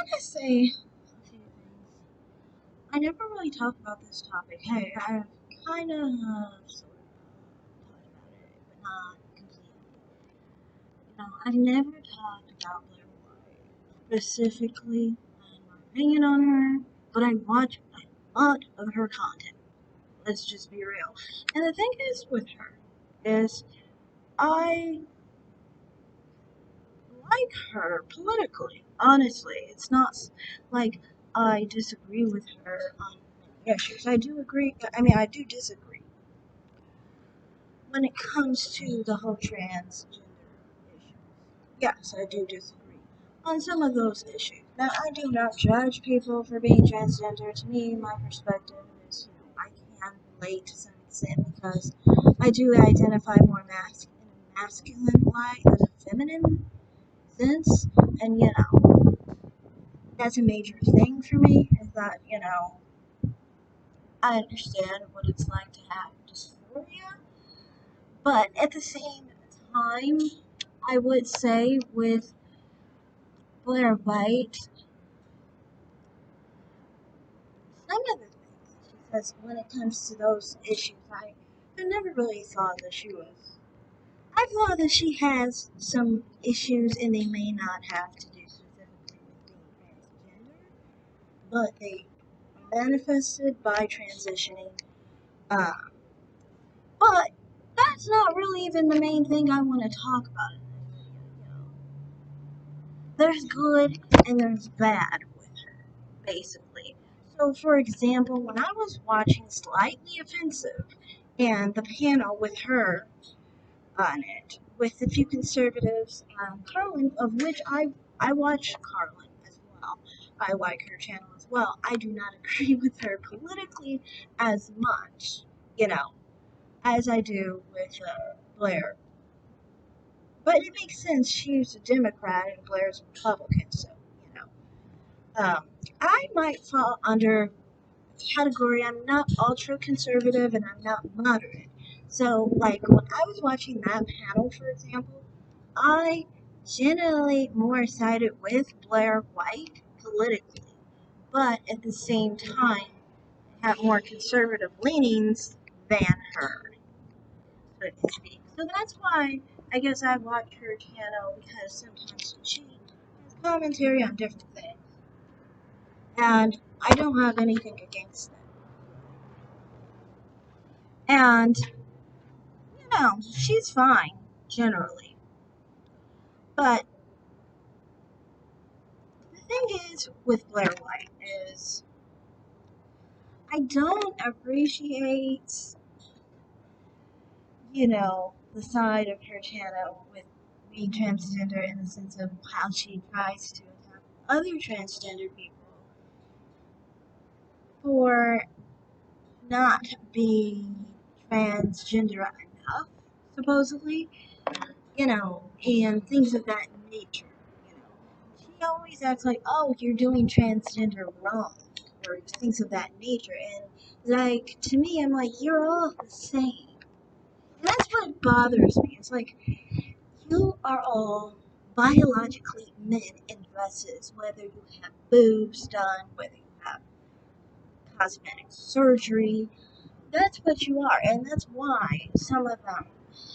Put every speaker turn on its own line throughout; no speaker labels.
to say a few things. I never really talk about this topic. Hey, I've kind of sort of thought about it, but not completely. I've never talked about Blair White specifically and my opinion on her, but I watch a lot of her content. Let's just be real. And the thing is with her is I like her politically. Honestly, it's not like I disagree with her on many issues. I do agree. I mean, I do disagree when it comes to the whole transgender issue. Yes, I do disagree on some of those issues. Now, I do not judge people for being transgender. To me, my perspective is, I can relate to some extent because I do identify more in a masculine light than a feminine sense, and that's a major thing for me. Is that I understand what it's like to have dysphoria, but at the same time, I would say with Blair White, some of the things she says when it comes to those issues, I never really thought that she was. I thought that she has some issues, and they may not have to do specifically with being transgender, but they manifested by transitioning. Um, but that's not really even the main thing I want to talk about in this video. There's good and there's bad with her, basically. So, for example, when I was watching Slightly Offensive and the panel with her on it, with a few conservatives, Carlin, of which I watch Carlin as well. I like her channel as well. I do not agree with her politically as much, as I do with Blair. But it makes sense. She's a Democrat and Blair's a Republican, so you know. I might fall under the category. I'm not ultra conservative and I'm not moderate. So, like when I was watching that panel, for example, I generally more sided with Blair White politically, but at the same time have more conservative leanings than her, so to speak. So that's why I guess I watch her channel because sometimes she has commentary on different things, and I don't have anything against them. And she's fine generally, but the thing is with Blair White is I don't appreciate the side of her channel with being transgender in the sense of how she tries to attack other transgender people for not being transgender enough, supposedly, and things of that nature. She always acts like, oh, you're doing transgender wrong, or things of that nature. And, like, to me, I'm like, you're all the same. And that's what bothers me. It's like, you are all biologically men in dresses, whether you have boobs done, whether you have cosmetic surgery. That's what you are, and that's why some of them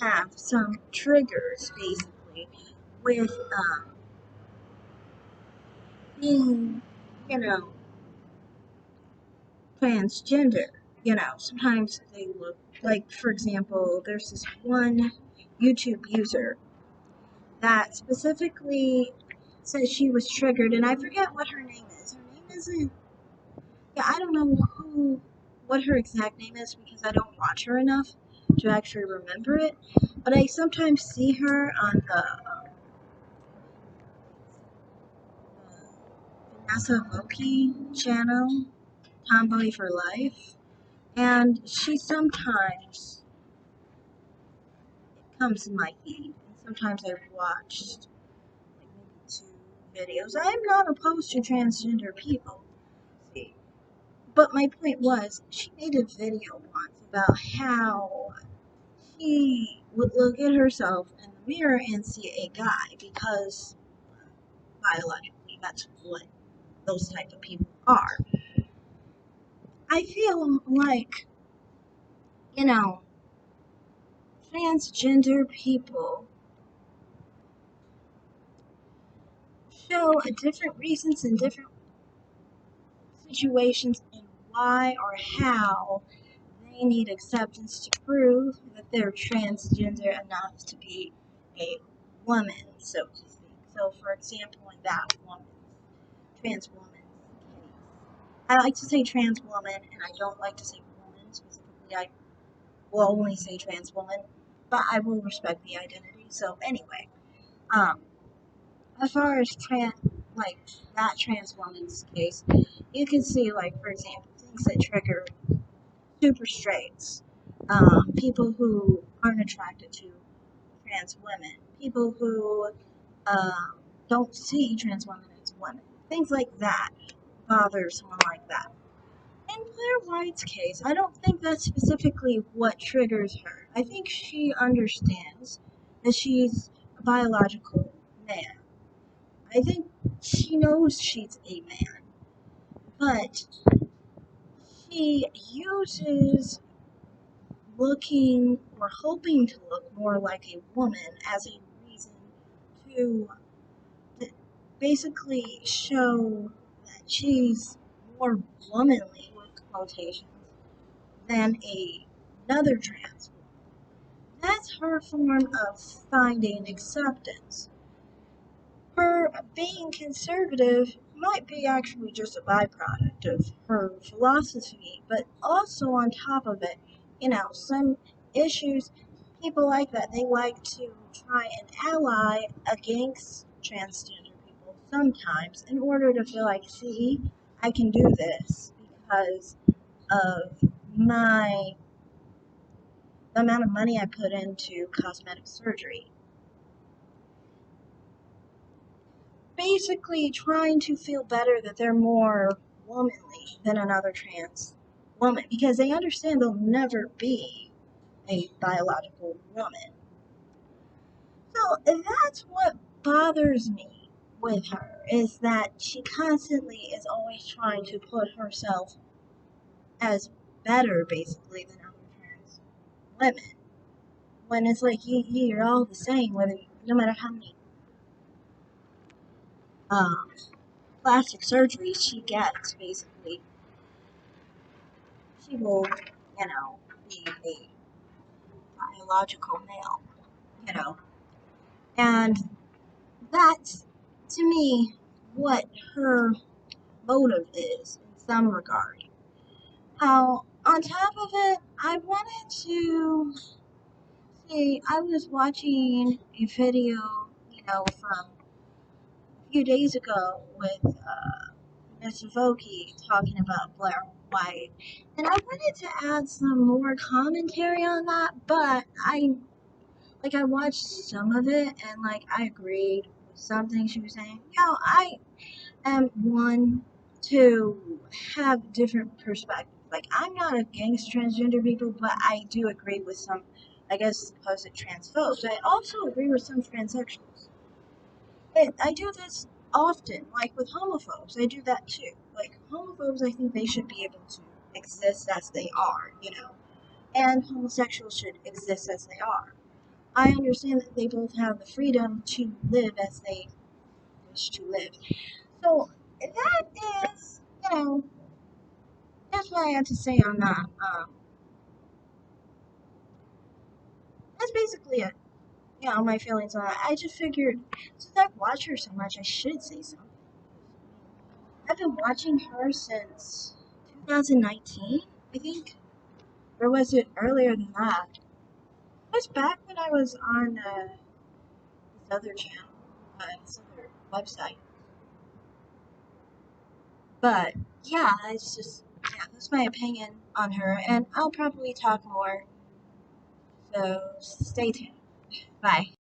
have some triggers, basically, with being, you know, transgender. Sometimes they look like, for example, there's this one YouTube user that specifically said she was triggered, and I forget what her name is. Her name isn't. Yeah, I don't know what her exact name is because I don't watch her enough to actually remember it. But I sometimes see her on the Vanessa Loki channel, Tomboy for Life, and she sometimes comes in my feed. And sometimes I've watched like maybe 2 videos. I am not opposed to transgender people. See, but my point was, she made a video once about how she would look at herself in the mirror and see a guy because biologically that's what those type of people are. I feel like, you know, transgender people show different reasons and different situations and why or how they need acceptance to prove that they're transgender enough to be a woman, so to speak. So, for example, in that trans woman's case, I like to say trans woman, and I don't like to say woman specifically. I will only say trans woman, but I will respect the identity. So, anyway, um, as far as like that trans woman's case, you can see, like, for example, things that trigger super straights, people who aren't attracted to trans women, people who um, don't see trans women as women, things like that bother someone like that. In Blaire White's case, I don't think that's specifically what triggers her. I think she understands that she's a biological man. I think she knows she's a man, but she uses looking or hoping to look more like a woman as a reason to basically show that she's more womanly, with quotations, than another trans woman. That's her form of finding acceptance. Her being conservative might be actually just a byproduct of her philosophy, but also on top of it, some issues, people like that, they like to try and ally against transgender people sometimes in order to feel like, see, I can do this because of my the amount of money I put into cosmetic surgery. Basically trying to feel better that they're more womanly than another trans woman because they understand they'll never be a biological woman. So that's what bothers me with her is that she constantly is always trying to put herself as better basically than other trans women. When it's like you're all the same, whether no matter how many um, plastic surgeries she gets, basically she will, be a biological male, you know. And that's, to me, what her motive is in some regard. How, on top of it, I wanted to see, I was watching a video, from a few days ago with Miss Voki talking about Blaire White. And I wanted to add some more commentary on that, but I watched some of it and I agreed with something she was saying. I am one to have different perspectives. Like I'm not against transgender people, but I do agree with some, I guess, supposed transphobes. I also agree with some transsexuals. And I do this often, like with homophobes. I do that too. Like homophobes, I think they should be able to exist as they are, and homosexuals should exist as they are. I understand that they both have the freedom to live as they wish to live. So that is, that's what I had to say on that. That's basically it. My feelings on that. I just figured since I've watched her so much, I should say something. I've been watching her since 2019, I think, or was it earlier than that? It was back when I was on this other channel, this other website. But yeah, that's my opinion on her, and I'll probably talk more. So stay tuned. Bye.